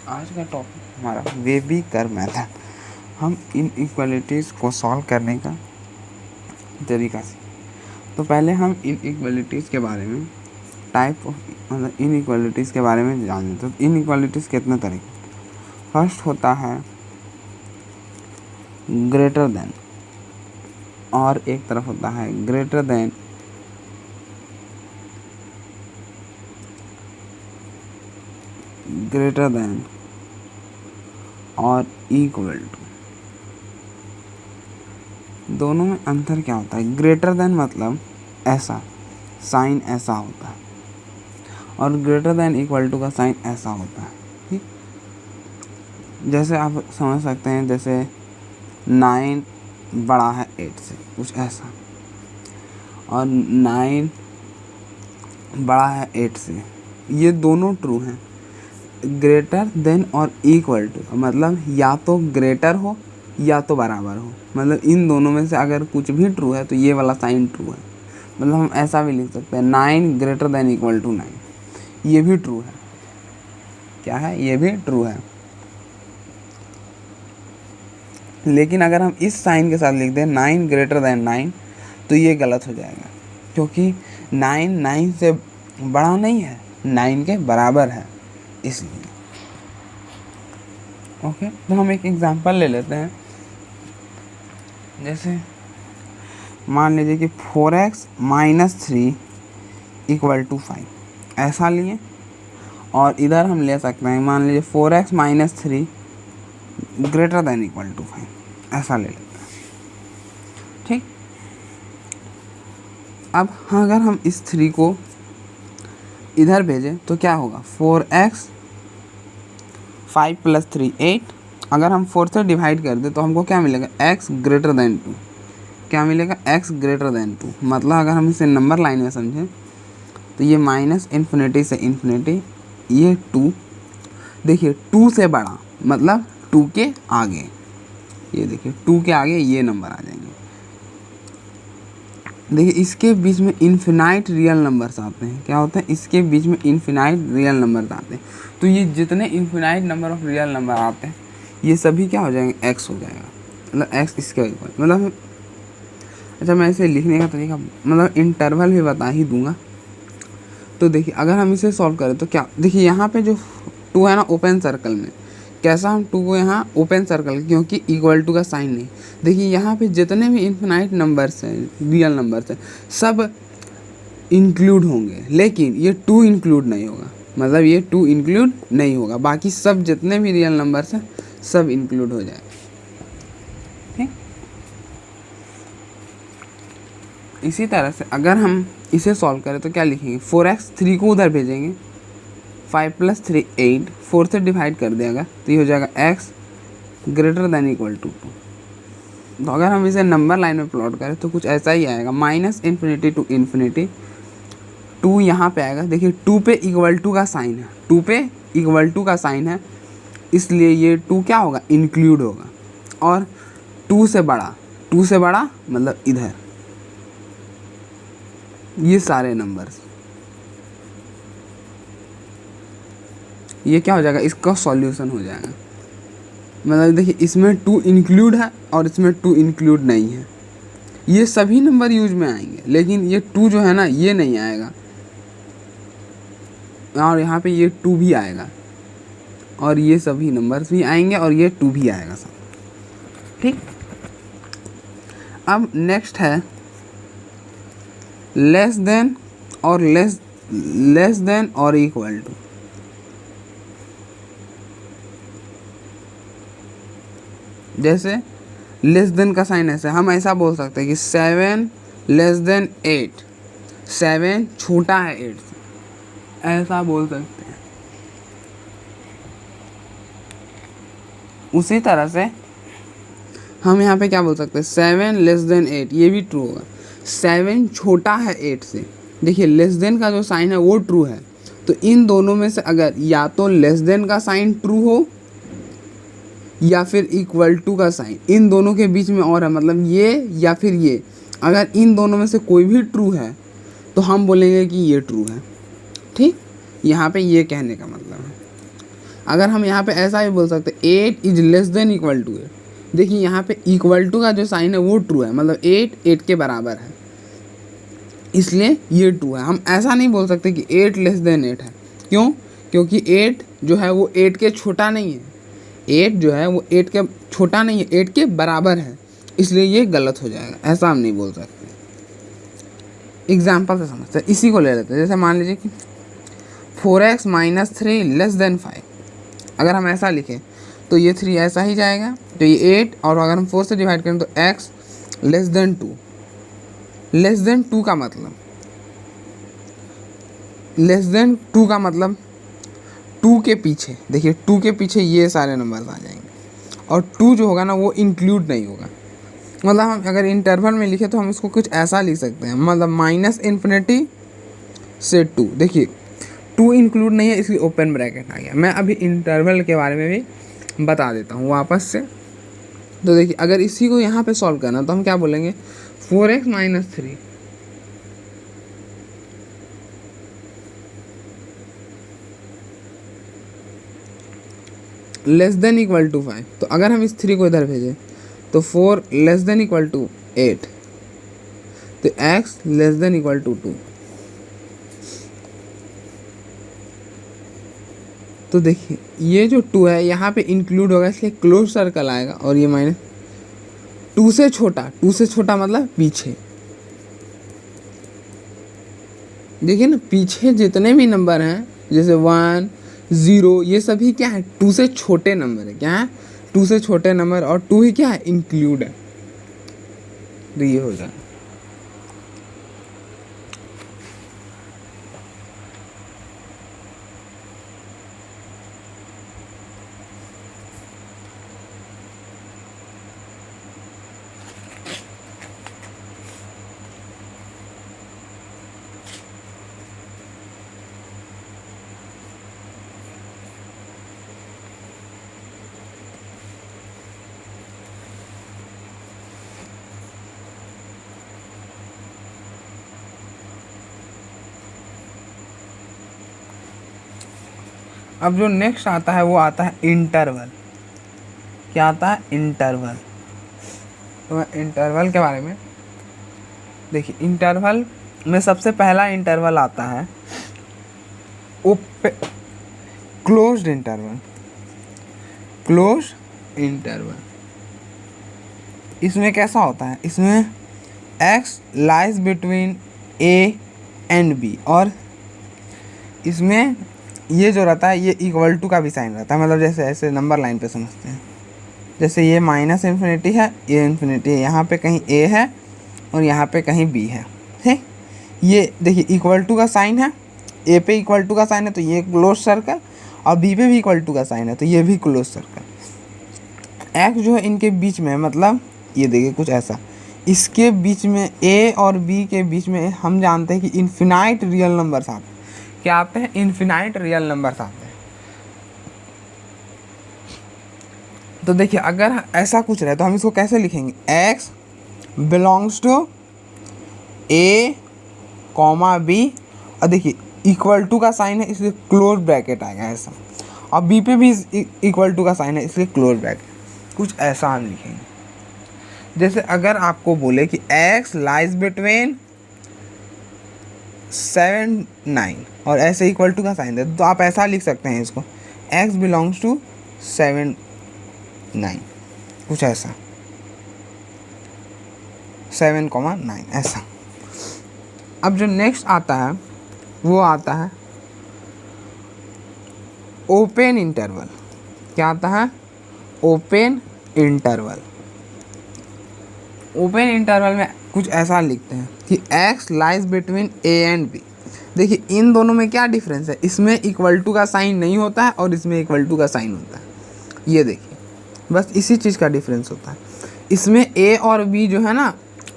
आज का टॉपिक हमारा वेवी कर्व मेथड। हम इन इक्वालिटीज़ को सॉल्व करने का तरीका से, तो पहले हम इन इक्वालिटीज़ के बारे में टाइप ऑफ मतलब इन इक्वालिटीज़ के बारे में जान लेते। तो इन इक्वालिटीज़ कितने तरह के, फर्स्ट होता है ग्रेटर देन, और एक तरफ होता है ग्रेटर देन और इक्वल टू। दोनों में अंतर क्या होता है? ग्रेटर देन मतलब ऐसा साइन ऐसा होता है, और ग्रेटर देन इक्वल टू का साइन ऐसा होता है। ठीक, जैसे आप समझ सकते हैं, जैसे 9 बड़ा है 8 से, कुछ ऐसा, और 9 बड़ा है 8 से, ये दोनों ट्रू हैं। ग्रेटर देन और इक्वल टू मतलब या तो ग्रेटर हो या तो बराबर हो, मतलब इन दोनों में से अगर कुछ भी ट्रू है तो ये वाला साइन ट्रू है। मतलब हम ऐसा भी लिख सकते हैं 9 ग्रेटर देन इक्वल टू 9, ये भी ट्रू है। क्या है? ये भी ट्रू है। लेकिन अगर हम इस साइन के साथ लिख दें 9 ग्रेटर देन 9, तो ये गलत हो जाएगा, क्योंकि 9 9 से बड़ा नहीं है, 9 के बराबर है, इसलिए। ओके, तो हम एक एग्जांपल ले लेते हैं। जैसे मान लीजिए कि 4x - 3 = 5, ऐसा लिए। और इधर हम ले सकते हैं, मान लीजिए 4x - 3 greater than equal to 5, ऐसा ले लेते हैं। ठीक, अब अगर हम इस 3 को इधर भेजें तो क्या होगा? 4x 5 + 3 8। अगर हम 4 से डिवाइड कर दें तो हमको क्या मिलेगा? x greater then 2। क्या मिलेगा? x greater then 2। मतलब अगर हम इसे नंबर लाइन में समझें तो ये -∞ से ∞, ये 2, देखिए 2 से बड़ा मतलब 2 के आगे, ये देखिए 2 के आगे ये नंबर आ जाएंगे। देखिए इसके बीच में इन्फिनाइट रियल नंबर्स आते हैं। क्या होता है? इसके बीच में इन्फिनाइट रियल नंबर्स आते हैं। तो ये जितने infinite number of real number आते हैं, ये सभी क्या हो जाएंगे? x हो जाएगा, मतलब x इसके इक्वल। मतलब अच्छा, मैं इसे लिखने का तरीका मतलब इंटरवल भी बता ही दूंगा। तो देखिए अगर हम इसे सॉल्व करें तो क्या, देखिए यहाँ पे जो 2 है ना ओपन सर्कल में, कैसा हम 2 को यहाँ ओपन सर्कल, क्योंकि इक्वल टू का साइन नहीं। देखिए यहाँ पे जितने भी इन्फिनाइट नंबर्स हैं, रियल नंबर्स हैं, सब इंक्लूड होंगे, लेकिन ये 2 इंक्लूड नहीं होगा। मतलब ये 2 इंक्लूड नहीं होगा, बाकी सब जितने भी रियल नंबर्स हैं सब इंक्लूड हो जाएगा। ठीक, इसी तरह से अगर हम इसे सॉल्व करें तो क्या लिखेंगे? 4x 3 को उधर भेजेंगे, 5 + 3 8, 4 से डिवाइड कर देगा तो ये हो जाएगा x greater than equal to 2। तो अगर हम इसे नंबर लाइन में प्लॉट करें तो कुछ ऐसा ही आएगा, -∞ to ∞, 2 यहाँ पे आएगा। देखिए 2 पे इक्वल टू का साइन है, 2 पे इक्वल टू का साइन है, इसलिए ये 2 क्या होगा? इंक्लूड होगा। और 2 से बड़ा मतलब इधर ये सारे नंबर्स, ये क्या हो जाएगा? इसका सॉल्यूशन हो जाएगा। मतलब देखिए इसमें 2 इंक्लूड है और इसमें 2 इंक्लूड नहीं है। ये सभी नंबर यूज में आएंगे, लेकिन ये 2 जो है ना ये नहीं आएगा, और यहाँ पे ये 2 भी आएगा, और ये सभी नंबर्स भी आएंगे, और ये 2 भी आएगा सब। ठीक, अब नेक्स्ट है लेस देन और इक्वल टू। जैसे लेस देन का साइन ऐसे, हम ऐसा बोल सकते हैं कि 7 < 8, 7 छोटा है 8 से, ऐसा बोल सकते हैं। उसी तरह से हम यहाँ पे क्या बोल सकते हैं? 7 < 8, ये भी ट्रू होगा। 7 छोटा है 8 से, देखिए लेस देन का जो साइन है वो ट्रू है। तो इन दोनों में से अगर या तो लेस देन का साइन ट्रू हो या फिर इक्वल टू का साइन, इन दोनों के बीच में और है, मतलब ये या फिर ये, अगर इन दोनों में से कोई भी ट्रू है तो हम बोलेंगे कि ये ट्रू है। ठीक, यहाँ पे ये कहने का मतलब है। अगर हम यहाँ पे ऐसा भी बोल सकते 8 is less than equal to 8। देखिए यहाँ पे इक्वल टू का जो साइन है वो ट्रू है, मतलब 8 के बराबर है, इसलिए ये 2 है। हम ऐसा नहीं बोल सकते कि 8 लेस देन 8 है। क्यों? क्योंकि 8 जो है वो 8 के छोटा नहीं है, 8 जो है वो 8 के छोटा नहीं है, 8 के बराबर है, इसलिए ये गलत हो जाएगा। ऐसा हम नहीं बोल सकते। एग्जाम्पल से समझते हैं, इसी को ले लेते हैं। जैसे मान लीजिए कि 4x - 3 लेस देन 5। अगर हम ऐसा लिखें तो ये 3 ऐसा ही जाएगा, तो ये 8, और अगर हम 4 से डिवाइड करें तो x less then 2। Less than 2 का मतलब, लेस देन 2 का मतलब 2 के पीछे, देखिए 2 के पीछे ये सारे नंबर्स आ जाएंगे, और 2 जो होगा ना वो इंक्लूड नहीं होगा। मतलब हम अगर इंटरवल में लिखे तो हम इसको कुछ ऐसा लिख सकते हैं, मतलब -∞ से 2। देखिए 2 इंक्लूड नहीं है, इसलिए ओपन ब्रैकेट आ गया। मैं अभी इंटरवल के बारे में भी बता देता हूँ वापस से। तो देखिए अगर इसी को यहाँ पे सॉल्व करना तो हम क्या बोलेंगे, 4x - 3 less than equal to 5। तो अगर हम इस 3 को इधर भेजें तो 4 लेस देन इक्वल टू 8, तो x less than equal to 2। तो देखिए ये जो 2 है यहाँ पे इंक्लूड होगा, इसलिए क्लोज सर्कल आएगा, और ये माइनस 2 से छोटा, 2 से छोटा मतलब पीछे। देखिए ना पीछे जितने भी नंबर हैं जैसे 1 0 ये सभी क्या है, 2 से छोटे नंबर है। क्या है? 2 से छोटे नंबर, और 2 ही क्या है, इंक्लूड है। तो ये हो जाए। अब जो नेक्स्ट आता है वो आता है इंटरवल। क्या आता है? इंटरवल। तो मैं इंटरवल के बारे में, देखिए इंटरवल में सबसे पहला इंटरवल आता है क्लोज्ड इंटरवल। क्लोज्ड इंटरवल इसमें कैसा होता है, इसमें x lies between a and b, और इसमें ये जो रहता है ये इक्वल टू का भी साइन रहता है। मतलब जैसे ऐसे नंबर लाइन पे समझते हैं, जैसे ये -∞ है, ये इन्फिनिटी है, यहाँ पे कहीं a है और यहाँ पे कहीं b है, ठीक। ये देखिए इक्वल टू का साइन है, a पे इक्वल टू का साइन है तो ये क्लोज सर्कल, और b पे भी इक्वल टू का साइन है तो ये भी क्लोज सर्कल। x जो है इनके बीच में, मतलब ये देखिए कुछ ऐसा, इसके बीच में a और b के बीच में हम जानते हैं कि इन्फिनाइट रियल नंबर्स आते हैं। क्या आते हैं? इन्फिनाइट रियल नंबर्स आते हैं। तो देखिए अगर ऐसा कुछ रहे तो हम इसको कैसे लिखेंगे, x belongs to a, b, और देखिए इक्वल टू का साइन है इसलिए क्लोज ब्रैकेट आएगा ऐसा, और b पे भी इक्वल टू का साइन है इसलिए क्लोज ब्रैकेट। कुछ ऐसा हम लिखेंगे। जैसे अगर आपको बोले कि x लाइज बिटवीन 7 9, और ऐसे इक्वल टू का साइन दे तो आप ऐसा लिख सकते हैं इसको, x बिलोंग्स टू 7 9, कुछ ऐसा 7,9 ऐसा। अब जो नेक्स्ट आता है वो आता है ओपन इंटरवल। क्या आता है? Open interval. ओपन इंटरवल में कुछ ऐसा लिखते हैं कि x lies between a and b। देखिए इन दोनों में क्या डिफरेंस है, इसमें इक्वल टू का साइन नहीं होता है और इसमें इक्वल टू का साइन होता है। ये देखिए बस इसी चीज़ का डिफरेंस होता है। इसमें a और b जो है ना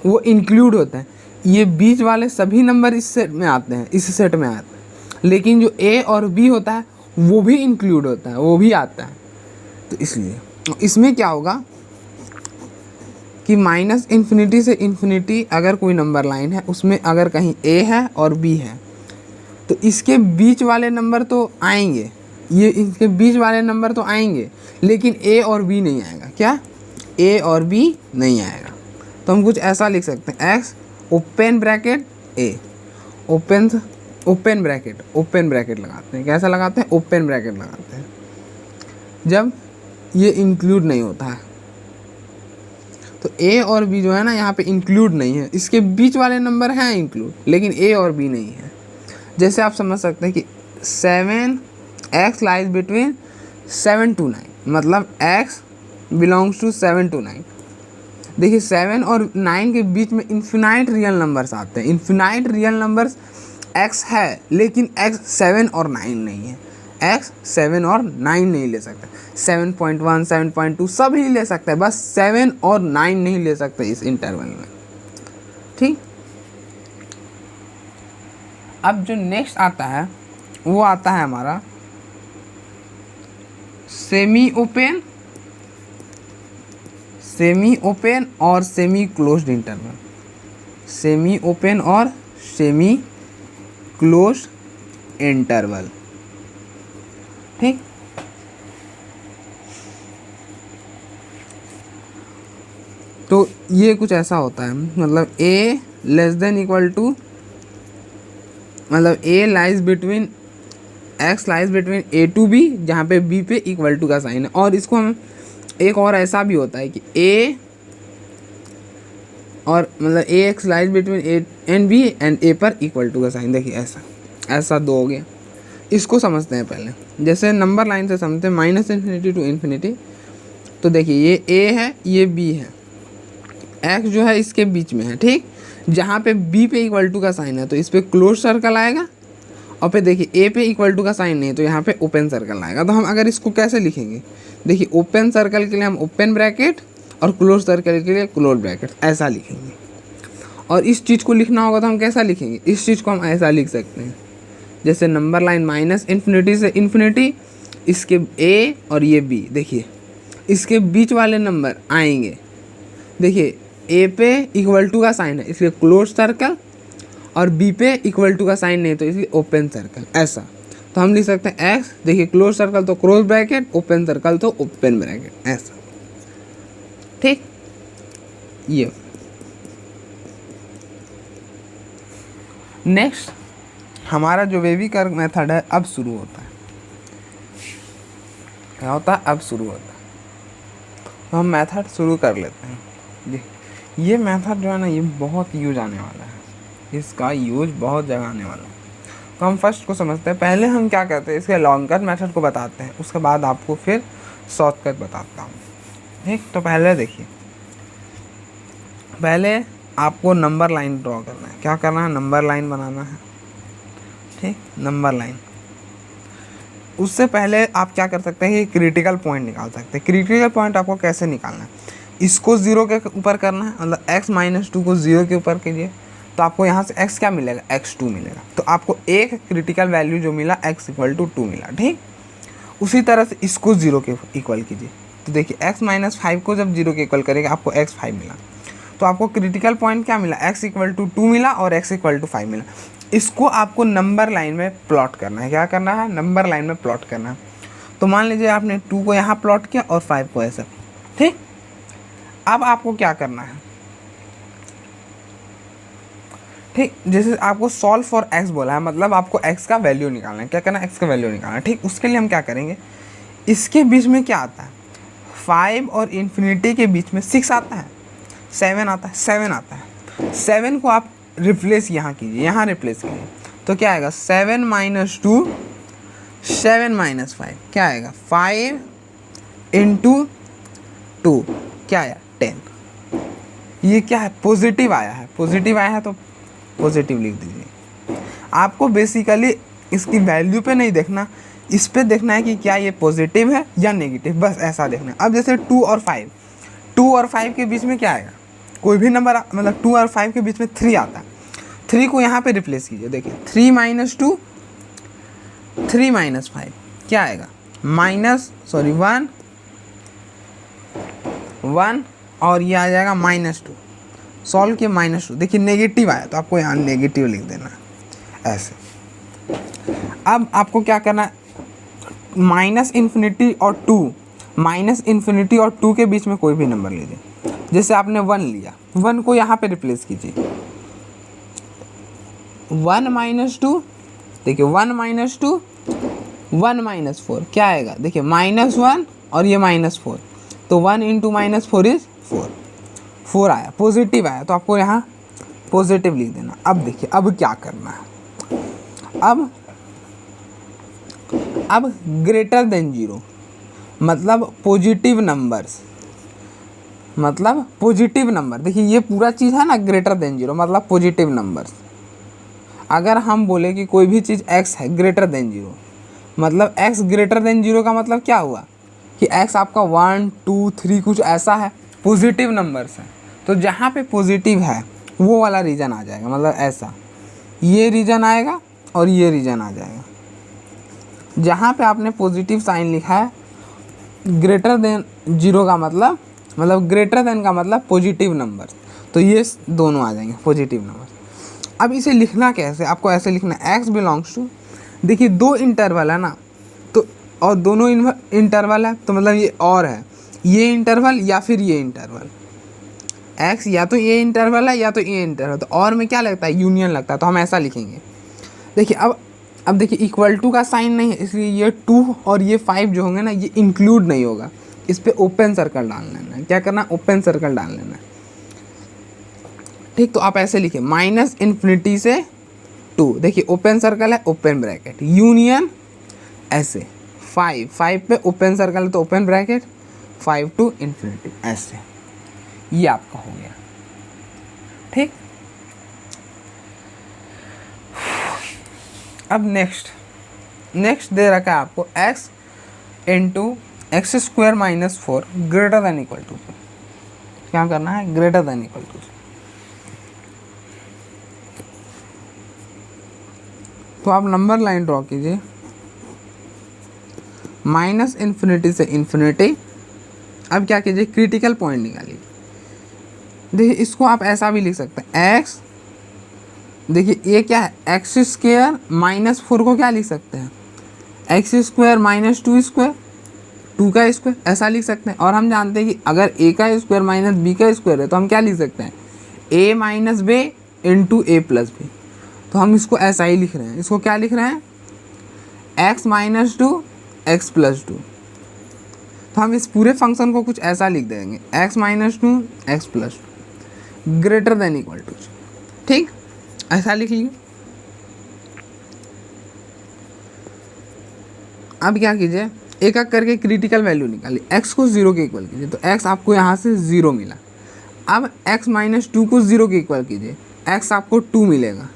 वो इंक्लूड होते हैं, ये बीच वाले सभी नंबर इस सेट में आते हैं, इस सेट में आते हैं, लेकिन जो a और b होता है वो भी इंक्लूड होता है, वो भी आता है। तो इसलिए इसमें क्या होगा कि -∞ से इन्फिनिटी अगर कोई नंबर लाइन है उसमें अगर कहीं a है और b है तो इसके बीच वाले नंबर तो आएंगे, ये इसके बीच वाले नंबर तो आएंगे, लेकिन ए और बी नहीं आएगा। क्या? ए और बी नहीं आएगा। तो हम कुछ ऐसा लिख सकते हैं, एक्स ओपन ब्रैकेट ए, ओपन ब्रैकेट लगाते हैं। कैसा लगाते हैं? ओपन ब्रैकेट लगाते हैं जब ये इंक्लूड नहीं होता है। तो ए और बी जो है ना यहाँ पे इंक्लूड नहीं है, इसके बीच वाले नंबर हैं इंक्लूड, लेकिन ए और बी नहीं है। जैसे आप समझ सकते हैं कि 7x लाइज बिटवीन 7 to 9, मतलब x बिलोंग्स टू 7 to 9। देखिए 7 और 9 के बीच में इन्फिनाइट रियल नंबर्स आते हैं। इन्फिनाइट रियल नंबर्स x है, लेकिन x 7 और 9 नहीं है। x 7 और 9 नहीं ले सकता, 7.1 7.2 सब ही ले सकता है, बस 7 और 9 नहीं ले सकते इस इंटरवल में। ठीक, अब जो नेक्स्ट आता है वो आता है हमारा सेमी ओपन और semi closed interval. Semi open और सेमी क्लोज्ड इंटरवल। ठीक, तो ये कुछ ऐसा होता है, मतलब a less than equal to, मतलब a lies between x lies between a to b, जहाँ पे b पे इक्वल टू का साइन है। और इसको हम एक और ऐसा भी होता है कि a और मतलब ax lies between a and b and a पर इक्वल टू का साइन। देखिए ऐसा दो हो गया। इसको समझते हैं पहले, जैसे नंबर लाइन से समझते हैं, -∞ to ∞। तो देखिए ये a है, ये b है, x जो है इसके बीच में है। ठीक, जहाँ पे b पे इक्वल टू का साइन है तो इस पर क्लोज सर्कल आएगा, और फिर देखिए a पे इक्वल टू का साइन नहीं है तो यहाँ पे ओपन सर्कल आएगा। तो हम अगर इसको कैसे लिखेंगे, देखिए ओपन सर्कल के लिए हम ओपन ब्रैकेट और क्लोज सर्कल के लिए क्लोज ब्रैकेट ऐसा लिखेंगे। और इस चीज़ को लिखना होगा तो हम कैसा लिखेंगे, इस चीज़ को हम ऐसा लिख सकते हैं, जैसे नंबर लाइन -∞ से ∞, इसके a और ये b, देखिए इसके बीच वाले नंबर आएंगे। देखिए a पे इक्वल टू का साइन है इसलिए क्लोज सर्कल, और b पे इक्वल टू का साइन नहीं तो इसलिए ओपन सर्कल। ऐसा तो हम लिख सकते हैं x, देखिए क्लोज सर्कल तो क्लोज ब्रैकेट, ओपन सर्कल तो ओपन ब्रैकेट, ऐसा। ठीक, ये नेक्स्ट हमारा जो वेवी कर्व मेथड है अब शुरू होता है। क्या होता है? अब शुरू होता है। तो हम मेथड शुरू कर लेते हैं। ये मेथड जो है ना ये बहुत यूज आने वाला है, इसका यूज बहुत जगह आने वाला है। तो हम फर्स्ट को समझते हैं। पहले हम क्या करते हैं, इसके लॉन्ग कट मेथड को बताते हैं, उसके बाद आपको फिर शॉर्टकट बताता हूँ। ठीक, तो पहले देखिए, पहले आपको नंबर लाइन ड्रॉ करना है। क्या करना है? नंबर लाइन बनाना है। ठीक, नंबर लाइन। उससे पहले आप क्या कर सकते हैं कि क्रिटिकल पॉइंट निकाल सकते हैं। क्रिटिकल पॉइंट आपको कैसे निकालना है, इसको 0 के ऊपर करना है, मतलब x-2 को 0 के ऊपर कीजिए तो आपको यहाँ से x क्या मिलेगा, x2 मिलेगा। तो आपको एक क्रिटिकल वैल्यू जो मिला x = 2 मिला। ठीक, उसी तरह से इसको 0 के इक्वल कीजिए तो देखिए x-5 को जब 0 के इक्वल करेगा आपको x5 मिला। तो आपको क्रिटिकल पॉइंट क्या मिला, x = 2 मिला और x = 5 मिला। इसको आपको नंबर लाइन में प्लॉट करना है। क्या करना है? नंबर लाइन में प्लॉट करना है। तो मान लीजिए आपने 2 को यहाँ प्लॉट किया और 5 को ऐसा। ठीक, अब आपको क्या करना है, ठीक, जैसे आपको सॉल्व फॉर x बोला है, मतलब आपको x का वैल्यू निकालना है। क्या करना है? x का वैल्यू निकालना है। ठीक, उसके लिए हम क्या करेंगे, इसके बीच में क्या आता है, 5 और इन्फिनिटी के बीच में 6 आता है, 7 आता है, 7 आता है। 7 को आप रिप्लेस यहाँ कीजिए, यहाँ रिप्लेस कीजिए तो क्या आएगा, 7 - 2 7 - 5 क्या आएगा, 5 × 2 क्या आया, 10। ये क्या है, पॉजिटिव आया है। पॉजिटिव आया है तो पॉजिटिव लिख दीजिए। आपको बेसिकली इसकी वैल्यू पे नहीं देखना, इस पे देखना है कि क्या ये पॉजिटिव है या नेगेटिव, बस ऐसा देखना है। अब जैसे 2 और 5 के बीच में क्या आएगा, कोई भी नंबर, मतलब 2 और 5 के बीच में 3 आता है। 3 को यहाँ पे रिप्लेस कीजिए, देखिए 3 - 2 3 - 5 क्या आएगा, 1 और ये आ जाएगा -2। सॉल्व किया -2, देखिए नेगेटिव आया तो आपको यहाँ नेगेटिव लिख देना है ऐसे। अब आपको क्या करना है, माइनस इन्फिनिटी और टू, माइनस इन्फिनिटी और टू के बीच में कोई भी नंबर लीजिए। जैसे आपने 1 लिया, 1 को यहाँ पे रिप्लेस कीजिए। 1 माइनस टू, देखिए 1 माइनस टू 1 माइनस 4 क्या आएगा, देखिए -1 और ये -4, तो 1 इंटू -4 इज 4, 4 आया, पॉजिटिव आया, तो आपको यहाँ पॉजिटिव लिख देना। अब देखिए अब क्या करना है, अब ग्रेटर देन 0 मतलब पॉजिटिव नंबर्स, मतलब पॉजिटिव नंबर, देखिए ये पूरा चीज़ है ना, ग्रेटर देन 0 मतलब पॉजिटिव नंबर्स। अगर हम बोले कि कोई भी चीज़ x है ग्रेटर देन 0, मतलब x ग्रेटर देन 0 का मतलब क्या हुआ कि x आपका 1 2 3 कुछ ऐसा है, पॉजिटिव नंबर्स है, तो जहाँ पे पॉजिटिव है वो वाला रीजन आ जाएगा, मतलब ऐसा ये रीजन आएगा और ये रीजन आ जाएगा। जहाँ पे आपने पॉजिटिव साइन लिखा है, ग्रेटर देन 0 का मतलब ग्रेटर देन का मतलब पॉजिटिव नंबर, तो ये दोनों आ जाएंगे पॉजिटिव नंबर। अब इसे लिखना कैसे, आपको ऐसे लिखना है x बिलोंग्स टू, देखिए 2 इंटरवल है ना, तो और दोनों इंटरवल है, तो मतलब ये और है, ये इंटरवल या फिर ये इंटरवल, x या तो ये इंटरवल है या तो ये इंटरवल, तो और में क्या लगता है, यूनियन लगता है, तो हम ऐसा लिखेंगे। देखिए अब देखिए इक्वल टू का साइन नहीं है, इसलिए ये 2 और ये 5 जो होंगे ना, ये इंक्लूड नहीं होगा, इस पर ओपन सर्कल डाल लेना है। क्या करना, ओपन सर्कल डाल लेना है, ठीक। तो आप ऐसे लिखिए माइनस इन्फिनिटी से 2, देखिए ओपन सर्कल है, ओपन ब्रैकेट, यूनियन ऐसे 5 पे ओपन सर्कल है तो ओपन ब्रैकेट, 5 टू इन्फिनिटी ऐसे, ये आपका हो गया, ठीक। अब नेक्स्ट दे रखा है आपको x into x square minus 4 greater than equal to, क्या करना है, ग्रेटर देन इक्वल टू। तो आप नंबर लाइन ड्रॉ कीजिए, माइनस इन्फिनिटी से इन्फिनिटी। अब क्या कीजिए, क्रिटिकल पॉइंट निकालिए। देखिए इसको आप ऐसा भी लिख सकते हैं, x, देखिए ये क्या है, एक्स स्क्वायर माइनस 4 को क्या लिख सकते हैं, एक्स स्क्वायर माइनस 2 स्क्वायर, 2 का स्क्वायर, ऐसा लिख सकते हैं। और हम जानते हैं कि अगर a का स्क्वायर माइनस b का स्क्वायर है तो हम क्या लिख सकते हैं, a minus b into a plus b, तो हम इसको ऐसा ही लिख रहे हैं। इसको क्या लिख रहे हैं, x माइनस 2 एक्स प्लस 2, तो हम इस पूरे फंक्शन को कुछ ऐसा लिख देंगे, x minus 2 x plus 2 greater than equal to, ठीक, ऐसा लिख लीजिए। अब क्या कीजिए, एक एक करके क्रिटिकल वैल्यू निकालिए, x को 0 के इक्वल कीजिए, तो x आपको यहाँ से 0 मिला। अब x माइनस 2 को 0 के इक्वल कीजिए, x आपको 2 मिलेगा,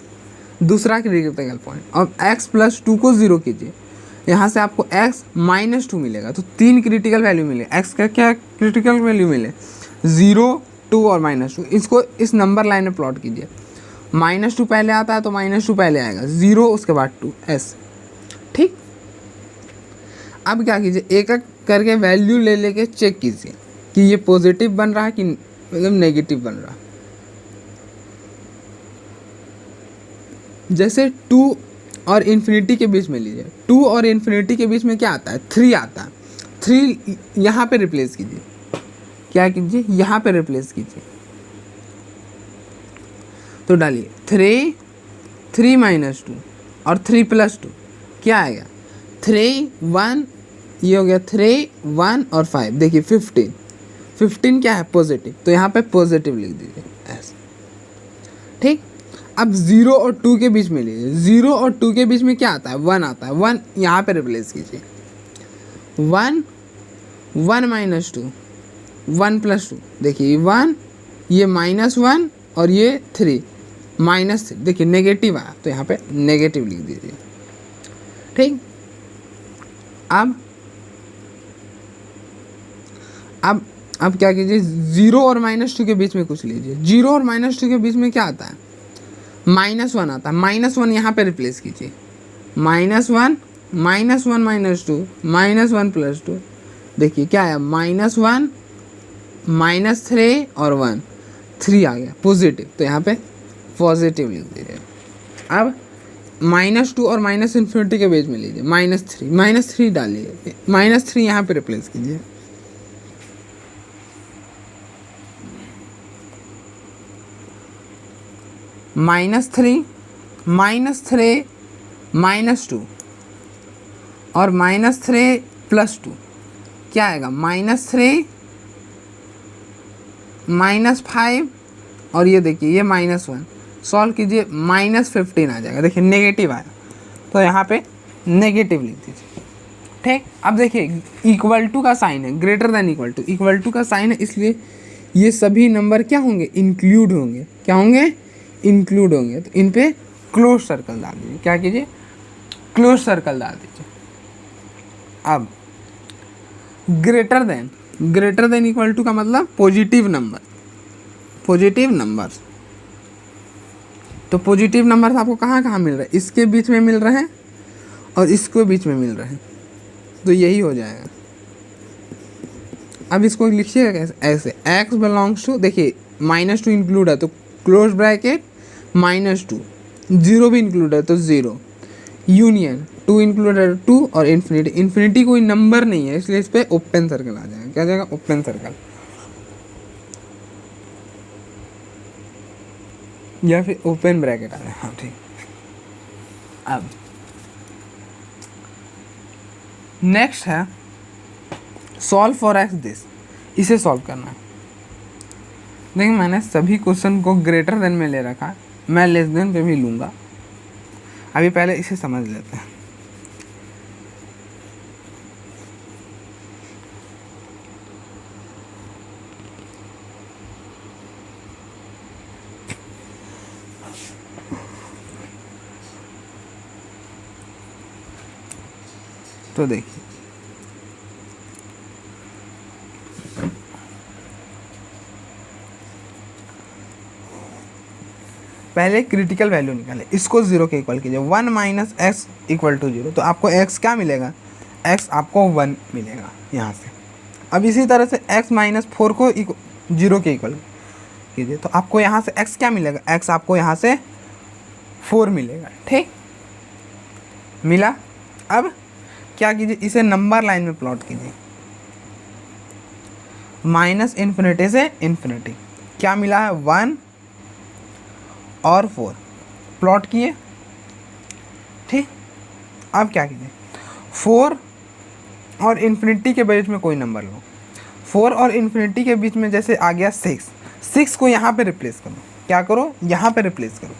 दूसरा क्रिटिकल पॉइंट। और x प्लस 2 को 0 कीजिए, यहाँ से आपको x माइनस 2 मिलेगा, तो 3 क्रिटिकल वैल्यू मिले। x का क्या क्रिटिकल वैल्यू मिले, 0 2 और -2। इसको इस नंबर लाइन में प्लॉट कीजिए, -2 पहले आता है तो -2 पहले आएगा, 0 उसके बाद 2 ऐसे, ठीक। अब क्या कीजिए, एक एक करके वैल्यू ले लेके चेक कीजिए कि ये पॉजिटिव बन रहा है कि मतलब नेगेटिव बन रहा है। जैसे 2 और इन्फिनिटी के बीच में लीजिए, 2 और इन्फिनिटी के बीच में क्या आता है, 3 आता है, 3 यहाँ पे रिप्लेस कीजिए, क्या कीजिए, यहाँ पे रिप्लेस कीजिए, तो डालिए 3 माइनस 2 और 3 प्लस 2 क्या आएगा, 3 1, ये हो गया 3 1 और 5, देखिए 15 क्या है, पॉजिटिव, तो यहाँ पे पॉजिटिव लिख दीजिए ऐसे, ठीक। अब 0 और 2 के बीच में लीजिए, 0 और 2 के बीच में क्या आता है, 1 आता है, 1 यहाँ पे रिप्लेस कीजिए, 1 माइनस 2 1 प्लस 2, देखिए 1, ये -1 और ये 3 -3, देखिए नेगेटिव आया तो यहाँ पे नेगेटिव लिख दीजिए, ठीक। अब क्या कीजिए, 0 और -2 के बीच में कुछ लीजिए, 0 और -2 के बीच में क्या आता है, -1 आता है, -1 यहाँ पे रिप्लेस कीजिए, -1 -2 -1 प्लस 2, देखिए क्या है, -1 -3 और 1 3 आ गया पॉजिटिव, तो यहाँ पे पॉजिटिव लिख दीजिए। अब -2 और -∞ के बीच में लीजिए, -3 डालिए, -3 यहाँ पे रिप्लेस कीजिए। -3 -2 और -3 + 2 क्या आएगा, -3 -5 और ये देखिए ये -1, सॉल्व कीजिए, -15 आ जाएगा। देखिए नेगेटिव आया, तो यहाँ पे नेगेटिव लिख दीजिए। ठीक, अब देखिए इक्वल टू का साइन है, ग्रेटर देन इक्वल टू का साइन है, इसलिए ये सभी नंबर क्या होंगे, इंक्लूड होंगे। क्या होंगे, इंक्लूड होंगे। तो इन पे क्लोज सर्कल डाल दीजिए। क्या कीजिए, क्लोज सर्कल डाल दीजिए। अब ग्रेटर देन इक्वल टू का मतलब पॉजिटिव नंबर, पॉजिटिव नंबर्स। तो पॉजिटिव नंबर्स आपको कहाँ कहाँ मिल रहे हैं, इसके बीच में मिल रहे हैं और इसके बीच में मिल रहे हैं, तो यही हो जाएगा। अब इसको लिखिएगा कैसे, ऐसे x बिलोंग्स टू, देखिए -2 इंक्लूड है तो क्लोज ब्रैकेट -2, 0 भी इंक्लूड है तो 0, यूनियन 2 इंक्लूड है 2 और इन्फिनिटी कोई नंबर नहीं है, इसलिए इस पर ओपन सर्कल आ जाएगा। क्या आ जाएगा, ओपन सर्कल, या फिर ओपन ब्रैकेट आ जाएगा। हाँ ठीक। अब नेक्स्ट है सॉल्व फॉर x दिस, इसे सॉल्व करना है। देखिए मैंने सभी क्वेश्चन को ग्रेटर देन में ले रखा है, मैं लेस देन पे भी लूँगा। अभी पहले इसे समझ लेते हैं। तो देखिए पहले क्रिटिकल वैल्यू निकाले, इसको 0 के इक्वल कीजिए, 1 - x = 0, तो आपको x क्या मिलेगा, x आपको 1 मिलेगा यहाँ से। अब इसी तरह से x - 4 को 0 के इक्वल कीजिए, तो आपको यहाँ से x क्या मिलेगा, x आपको यहाँ से 4 मिलेगा। ठीक, मिला। अब क्या कीजिए, इसे नंबर लाइन में प्लॉट कीजिए, -∞ से ∞, क्या मिला है, 1 और 4 प्लॉट किए। ठीक, अब क्या कीजिए, 4 और इन्फिनिटी के बीच में कोई नंबर लो, 4 और इन्फिनिटी के बीच में जैसे आ गया 6 को यहाँ पे रिप्लेस करो। क्या करो, यहाँ पे रिप्लेस करो।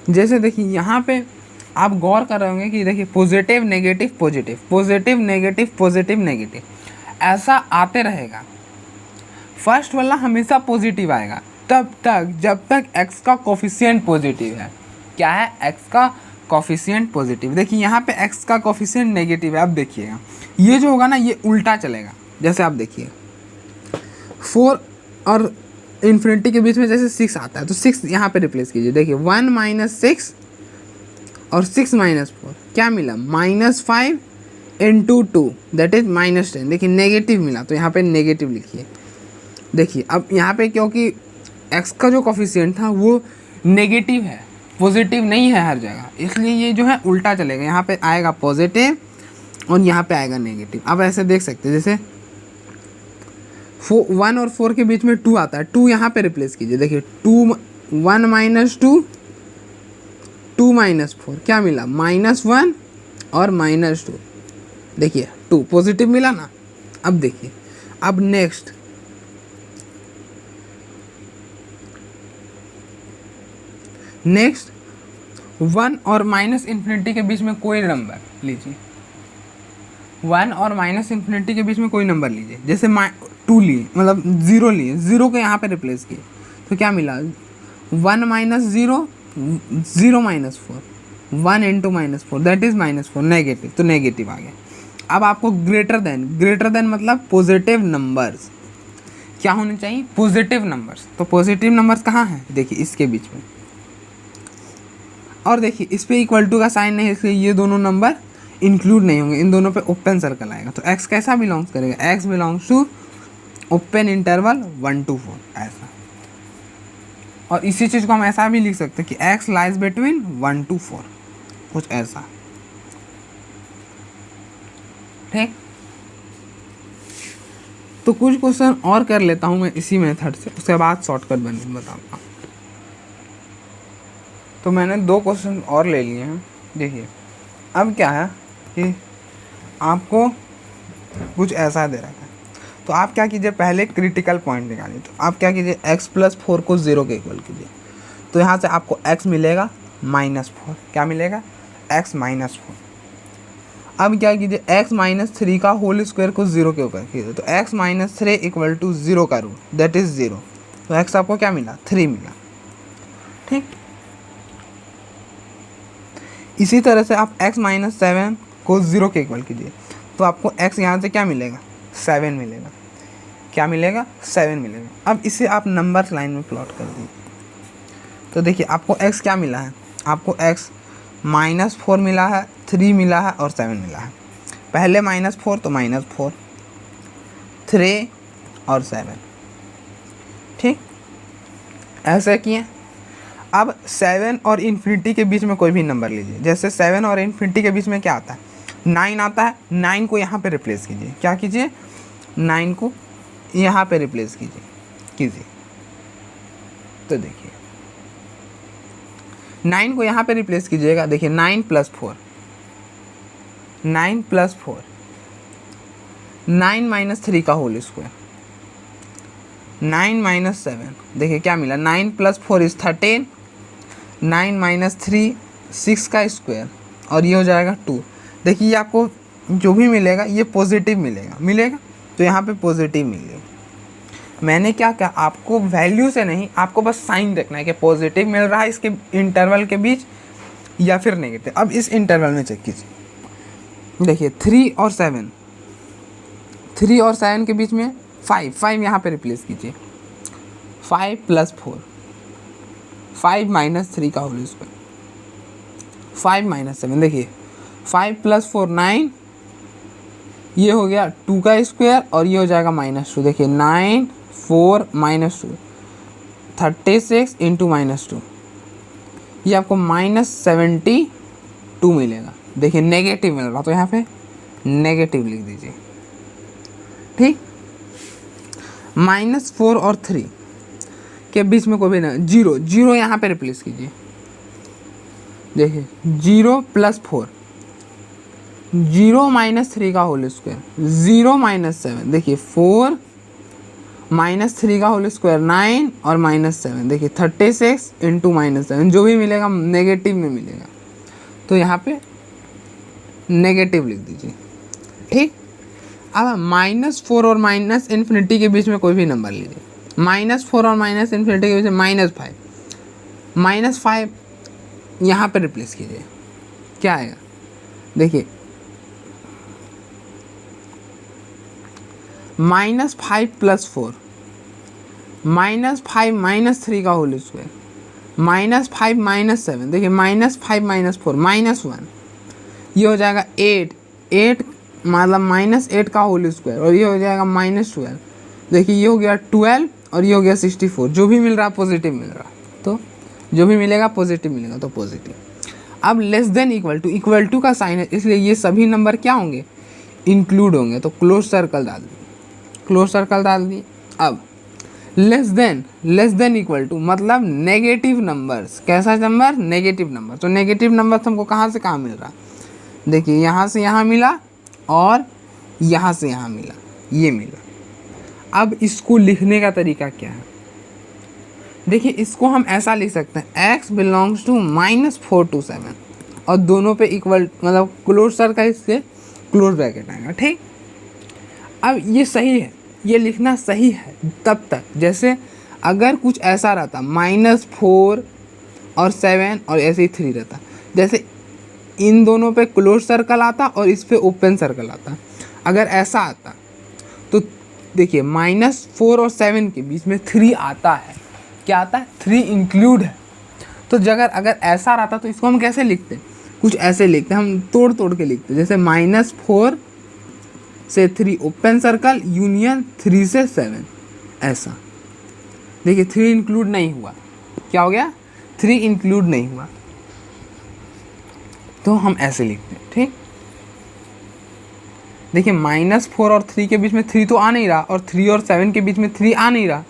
जैसे देखिए यहाँ पे आप गौर कर रहे होंगे कि देखिए positive negative positive, positive negative positive negative, ऐसा आते रहेगा। फर्स्ट वाला हमेशा पॉजिटिव आएगा तब तक जब तक x का कोफिशिएंट पॉजिटिव है। क्या है, x का कोफिशिएंट पॉजिटिव। देखिए यहाँ पे x का कोफिशिएंट नेगेटिव है। अब देखिएगा ये जो होगा ना ये उल्टा चलेगा। जैसे आप देखिए 4 और इन्फिनिटी के बीच में जैसे 6 आता है तो 6 यहाँ पे रिप्लेस कीजिए। देखिए 1 - 6 और 6 - 4 क्या मिला, -5 × 2 दैट इज -10। देखिए नेगेटिव मिला तो यहाँ पे नेगेटिव लिखिए। देखिए अब यहाँ पे क्योंकि x का जो कोफिशिएंट था वो नेगेटिव है, पॉजिटिव नहीं है हर जगह, इसलिए ये जो है उल्टा चलेगा। यहाँ पे आएगा पॉजिटिव और यहाँ पे आएगा नेगेटिव। अब ऐसे देख सकते हैं जैसे 1 और 4 के बीच में 2 आता है, 2 यहाँ पे रिप्लेस कीजिए। देखिए 1 - 2 2 - 4 क्या मिला, -1 और -2। देखिए 2 पॉजिटिव मिला ना। अब देखिए अब नेक्स्ट नेक्स्ट 1 और -∞ के बीच में कोई नंबर लीजिए। 1 और -∞ के बीच में कोई नंबर लीजिए। जैसे 2 लिए मतलब 0 लिए, 0 को यहाँ पे रिप्लेस किए तो क्या मिला, 1 - 0 0 - 4 1 × -4 दैट इज -4 नेगेटिव, तो नेगेटिव आ गया। अब आपको ग्रेटर देन मतलब पॉजिटिव नंबर्स क्या होने चाहिए, पॉजिटिव नंबर्स। तो पॉजिटिव नंबर्स कहाँ हैं, देखिए इसके बीच में। और देखिए इस पे इक्वल टू का साइन नहीं है इसलिए ये दोनों नंबर इंक्लूड नहीं होंगे, इन दोनों पे ओपन सर्कल आएगा। तो x कैसा बिलोंग्स करेगा, x belongs to open interval 1 to 4 ऐसा। और इसी चीज़ को हम ऐसा भी लिख सकते हैं कि x लाइज बिटवीन 1 to 4 कुछ ऐसा। ठीक, तो कुछ क्वेश्चन और कर लेता हूँ मैं इसी मेथड से, उसके बाद शॉर्टकट बताऊँगा। तो मैंने 2 क्वेश्चन और ले लिए हैं। देखिए अब क्या है कि आपको कुछ ऐसा दे रखा है, तो आप क्या कीजिए, पहले क्रिटिकल पॉइंट निकालिए। तो आप क्या कीजिए, x+4 को 0 के इक्वल कीजिए। तो यहाँ से आपको x मिलेगा -4। क्या मिलेगा, x -4। अब क्या कीजिए, x -3 का होल स्क्वायर को 0 के ऊपर कीजिए। तो x -3 = 0 का रूट, दैट इज़ 0। तो x आपको क्या मिला, 3 मिला। ठीक, इसी तरह से आप x -7 को 0 के इक्वल कीजिए। तो आपको x यहाँ से क्या मिलेगा, 7 मिलेगा। क्या मिलेगा, 7 मिलेगा। अब इसे आप नंबर्स लाइन में प्लॉट कर दीजिए। तो देखिए आपको x क्या मिला है, आपको x -4 मिला है, 3 मिला है और 7 मिला है। पहले -4 तो -4, 3 और 7। ठीक, ऐसे किए। अब 7 और इन्फिनिटी के बीच में कोई भी नंबर लीजिए। जैसे 7 और इन्फिनिटी के बीच में क्या आता है, 9 आता है। 9 को यहाँ पे रिप्लेस कीजिए। क्या कीजिए, 9 को यहाँ पे रिप्लेस कीजिए। तो देखिए 9 को यहाँ पे रिप्लेस कीजिएगा। देखिए 9 + 4, 9 + 4, 9 - 3 का होल स्क्वायर, 9 - 7। देखिए क्या मिला, 9 + 4 = 13, 9 - 3 6 का स्क्वायर, और ये हो जाएगा 2। देखिए ये आपको जो भी मिलेगा ये पॉजिटिव मिलेगा। तो यहाँ पे पॉजिटिव मिलेगा। मैंने क्या कहा, आपको वैल्यू से नहीं, आपको बस साइन देखना है कि पॉजिटिव मिल रहा है इसके इंटरवल के बीच या फिर नेगेटिव। अब इस इंटरवल में चेक कीजिए। देखिए 3 और 7 के बीच में 5 यहाँ पे रिप्लेस कीजिए। 5 + 4, 5 - 3 का होल स्क्वायर, 5 - 7। देखिए 5 + 4 9, ये हो गया 2 का स्क्वायर और ये हो जाएगा -2। देखिए 9 4 -2 36 × -2, ये आपको -72 मिलेगा। देखिए नेगेटिव मिल रहा, तो यहाँ पे नेगेटिव लिख दीजिए। ठीक, -4 और 3 के बीच में कोई भी ना, 0 यहाँ पे रिप्लेस कीजिए। देखिए 0 + 4, 0 - 3 का होल स्क्वायर, 0 - 7। देखिए 4 - 3 का होल स्क्वायर 9 और -7। देखिए 36 × -7, जो भी मिलेगा नेगेटिव में मिलेगा। तो यहाँ पे नेगेटिव लिख दीजिए। ठीक, अब -4 और -इन्फिनिटी के बीच में कोई भी नंबर लीजिए। -4 और -इन्फिनिटी के बीच में -5 यहाँ पे रिप्लेस कीजिए। क्या आएगा, देखिए -5 + 4, -5 - 3 का होल स्क्वायर, -5 - 7। देखिए -5 - 4 -1, ये हो जाएगा 8 मतलब -8 का होल स्क्वायर, और ये हो जाएगा -12। देखिए ये हो गया 12 और ये हो गया 64। जो भी मिल रहा है पॉजिटिव मिल रहा, तो जो भी मिलेगा पॉजिटिव मिलेगा, तो पॉजिटिव। अब लेस देन इक्वल टू का साइन है, इसलिए ये सभी नंबर क्या होंगे, इंक्लूड होंगे। तो क्लोज सर्कल डाल दिए। अब लेस देन इक्वल टू मतलब नेगेटिव नंबर्स। कैसा नंबर, नेगेटिव नंबर। तो नेगेटिव नंबर हमको कहाँ से कहाँ मिल रहा, देखिए यहाँ से यहाँ मिला और यहाँ से यहाँ मिला, ये मिला। अब इसको लिखने का तरीका क्या है, देखिए इसको हम ऐसा लिख सकते हैं, x बिलोंग्स टू -4 to 7, और दोनों पे इक्वल मतलब क्लोज सर्कल से क्लोज ब्रैकेट आएगा। ठीक, अब ये सही है, ये लिखना सही है तब तक जैसे अगर कुछ ऐसा रहता -4 और 7 और ऐसे ही 3 रहता, जैसे इन दोनों पे क्लोज सर्कल आता और इस पे ओपन सर्कल आता। अगर ऐसा आता तो देखिए -4 और 7 के बीच में 3 आता है। क्या आता है, 3 इंक्लूड है। तो अगर ऐसा रहता तो इसको हम कैसे लिखते, कुछ ऐसे लिखते, हम तोड़ के लिखते, जैसे -4 से 3 ओपन सर्कल यूनियन 3 से 7 ऐसा। देखिए 3 इंक्लूड नहीं हुआ, क्या हो गया 3 इंक्लूड नहीं हुआ, तो हम ऐसे लिखते हैं। ठीक, देखिए -4 और 3 के बीच में 3 तो आ नहीं रहा, और 3 और 7 के बीच में 3 आ नहीं रहा,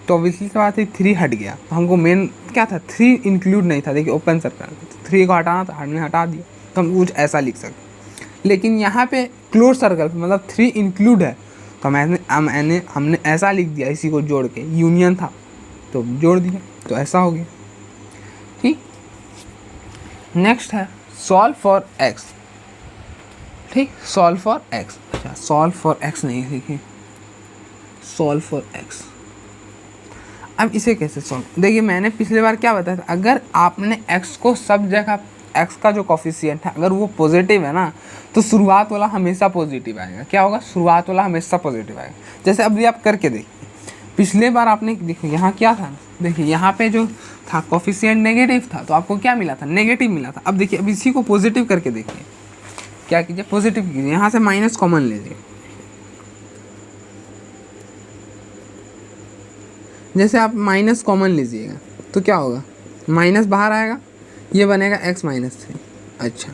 तो ऑब्वियसली क्या बात है 3 हट गया। तो हमको मेन क्या था 3 इंक्लूड नहीं था। देखिए ओपन सर्कल 3 को हटाना था, हमने हटा दिया, तो हम कुछ ऐसा लिख सकते। लेकिन यहाँ पे क्लोज सर्कल मतलब 3 इंक्लूड है, तो हमने ऐसा लिख दिया, इसी को जोड़ के यूनियन था तो जोड़ दिया, तो ऐसा हो गया। ठीक, नेक्स्ट है सॉल्व फॉर एक्स। ठीक, सॉल्व फॉर एक्स, अच्छा सॉल्व फॉर एक्स नहीं देखिए, सॉल्व फॉर एक्स। अब इसे कैसे सॉल्व, देखिए मैंने पिछले बार क्या बताया था, अगर आपने x को सब जगह x का जो कॉफिशिएंट है अगर वो पॉजिटिव है ना, तो शुरुआत वाला हमेशा पॉजिटिव आएगा। क्या होगा, शुरुआत वाला हमेशा पॉजिटिव आएगा। जैसे अभी आप करके देखिए, पिछले बार आपने देखो यहाँ क्या था, देखिए यहाँ पे जो था कॉफिशिएंट नेगेटिव था, तो आपको क्या मिला था, नेगेटिव मिला था। अब देखिए अब इसी को पॉजिटिव करके देखिए, क्या कीजिए पॉजिटिव कीजिए, यहाँ से माइनस कॉमन लीजिए। जैसे आप माइनस कॉमन लीजिएगा तो क्या होगा, माइनस बाहर आएगा, ये बनेगा x -3। अच्छा,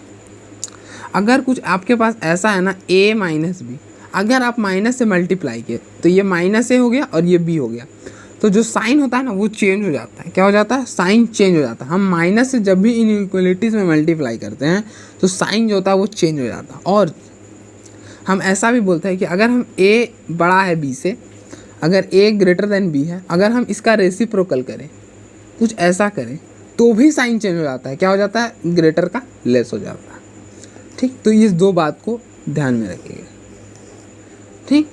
अगर कुछ आपके पास ऐसा है ना a - b, अगर आप माइनस से मल्टीप्लाई किए तो ये -a हो गया और ये b हो गया, तो जो साइन होता है ना वो चेंज हो जाता है। क्या हो जाता है, साइन चेंज हो जाता है। हम माइनस से जब भी इनइक्वलिटीज़ में मल्टीप्लाई करते हैं तो साइन जो होता है वो चेंज हो जाता है। और हम ऐसा भी बोलते हैं कि अगर हम a बड़ा है b से, अगर a ग्रेटर देन b है, अगर हम इसका रेसिप्रोकल करें, कुछ ऐसा करें, तो भी साइन चेंज हो जाता है। क्या हो जाता है, ग्रेटर का लेस हो जाता है। ठीक, तो इस 2 बात को ध्यान में रखिएगा। ठीक,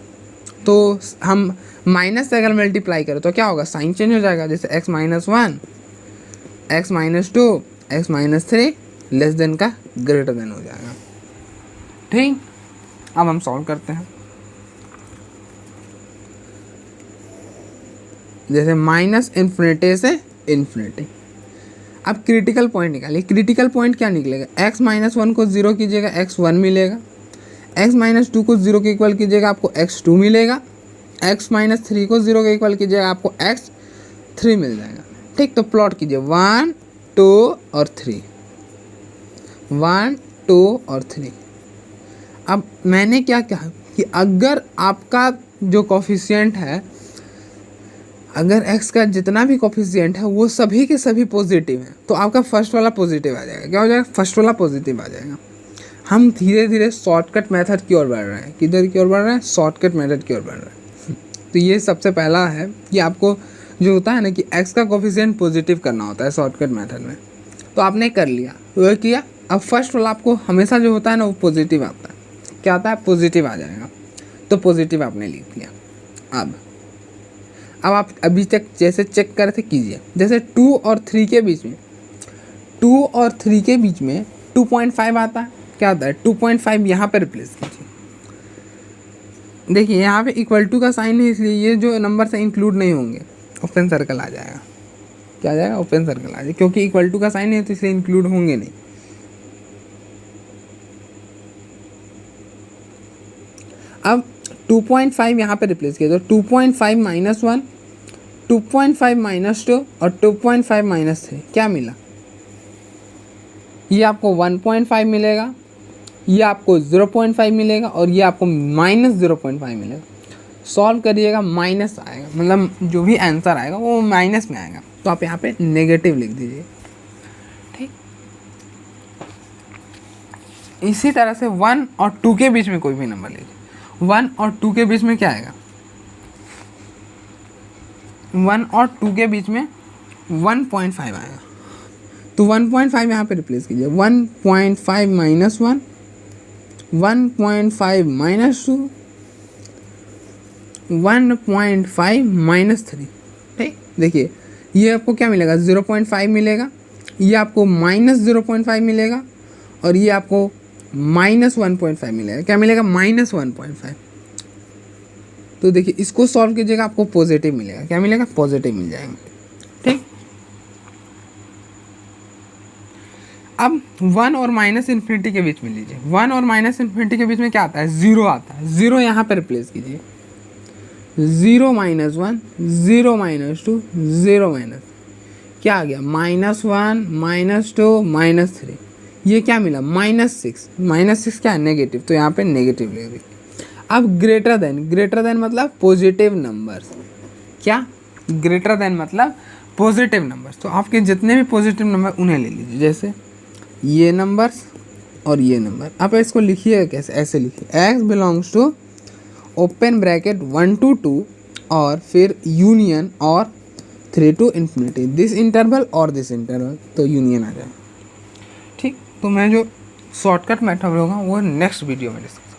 तो हम माइनस से अगर मल्टीप्लाई करें तो क्या होगा, साइन चेंज हो जाएगा। जैसे x -1, x -2, x -3 less than का ग्रेटर देन हो जाएगा। ठीक, अब हम सॉल्व करते हैं। जैसे -∞ से इन्फिनिटी। अब क्रिटिकल पॉइंट निकालिए। क्रिटिकल पॉइंट क्या निकलेगा, x -1 को 0 कीजिएगा x1 मिलेगा, x -2 को 0 के इक्वल कीजिएगा आपको x2 मिलेगा, x -3 को 0 के इक्वल कीजिएगा आपको x3 मिल जाएगा। ठीक, तो प्लॉट कीजिए 1 2 और 3, 1 2 और 3। अब मैंने क्या कहा कि अगर आपका जो कॉफिशिएंट है, अगर x का जितना भी कॉफिशिएंट है वो सभी के सभी पॉजिटिव हैं, तो आपका फर्स्ट वाला पॉजिटिव आ जाएगा। क्या हो जाएगा, फर्स्ट वाला पॉजिटिव आ जाएगा। हम धीरे धीरे शॉर्टकट मेथड की ओर बढ़ रहे हैं। किधर की ओर बढ़ रहे हैं, शॉर्टकट मेथड की ओर बढ़ रहे हैं। तो ये सबसे पहला है कि आपको जो होता है ना कि x का कॉफिशिएंट पॉजिटिव करना होता है शॉर्टकट मेथड में, तो आपने कर लिया, वो किया। अब फर्स्ट वाला आपको हमेशा जो होता है ना वो पॉजिटिव आता है। क्या आता है, पॉजिटिव आ जाएगा, तो पॉजिटिव आपने लिख लिया। अब आप अभी तक जैसे चेक कर रहे थे कीजिए, जैसे 2 और 3 के बीच में, 2 और 3 के बीच में 2.5 आता है। क्या आता है, 2.5 यहाँ पर रिप्लेस कीजिए। देखिए यहाँ पे इक्वल टू का साइन है, इसलिए ये जो नंबर से इंक्लूड नहीं होंगे, ओपन सर्कल आ जाएगा। क्या आ जाएगा, ओपन सर्कल आ जाएगा, क्योंकि इक्वल टू का साइन है तो इसलिए इंक्लूड होंगे नहीं। अब 2.5 यहाँ पे रिप्लेस किया, तो 2.5 -1, 2.5 -2 और 2.5 -3 क्या मिला, ये आपको 1.5 मिलेगा, ये आपको 0.5 मिलेगा और ये आपको -0.5 मिलेगा। सॉल्व करिएगा, माइनस आएगा, मतलब जो भी आंसर आएगा वो माइनस में आएगा, तो आप यहाँ पे नेगेटिव लिख दीजिए। ठीक, इसी तरह से 1 और 2 के बीच में कोई भी नंबर लीजिए। 1 और 2 के बीच में क्या आएगा, 1 और 2 के बीच में 1.5 आएगा, तो 1.5 यहाँ पे रिप्लेस कीजिए। 1.5 -1, 1.5 -2, 1.5 -3। ठीक, देखिए ये आपको क्या मिलेगा, 0.5 मिलेगा, ये आपको -0.5 मिलेगा और ये आपको -1.5 मिलेगा। क्या मिलेगा, -1.5। तो देखिए इसको सॉल्व कीजिएगा, आपको पॉजिटिव मिलेगा। क्या मिलेगा, पॉजिटिव मिल जाएगा। ठीक, अब 1 और माइनस इन्फिनिटी के बीच में लीजिए, 1 और माइनस इन्फिनिटी के बीच में क्या आता है, 0 आता है, 0 यहाँ पर रिप्लेस कीजिए, 0 माइनस 1, 0 माइनस 2, 0 माइनस, क्या आ गया, -1 -2 -3, ये क्या मिला, -6, -6 क्या है, नेगेटिव, तो यहाँ पे नेगेटिव ले। अब ग्रेटर देन मतलब पॉजिटिव नंबर्स, क्या, ग्रेटर देन मतलब पॉजिटिव नंबर्स, तो आपके जितने भी पॉजिटिव नंबर उन्हें ले लीजिए, जैसे ये नंबर्स और ये नंबर। आप इसको लिखिएगा कैसे, ऐसे लिखिए, x belongs to open bracket 1 to 2 और फिर यूनियन और 3 to इन्फिनिटी, दिस इंटरवल और दिस इंटरवल, तो यूनियन आ जाए। ठीक, तो मैं जो शॉर्टकट मेथड होगा वो नेक्स्ट वीडियो में डिस्कस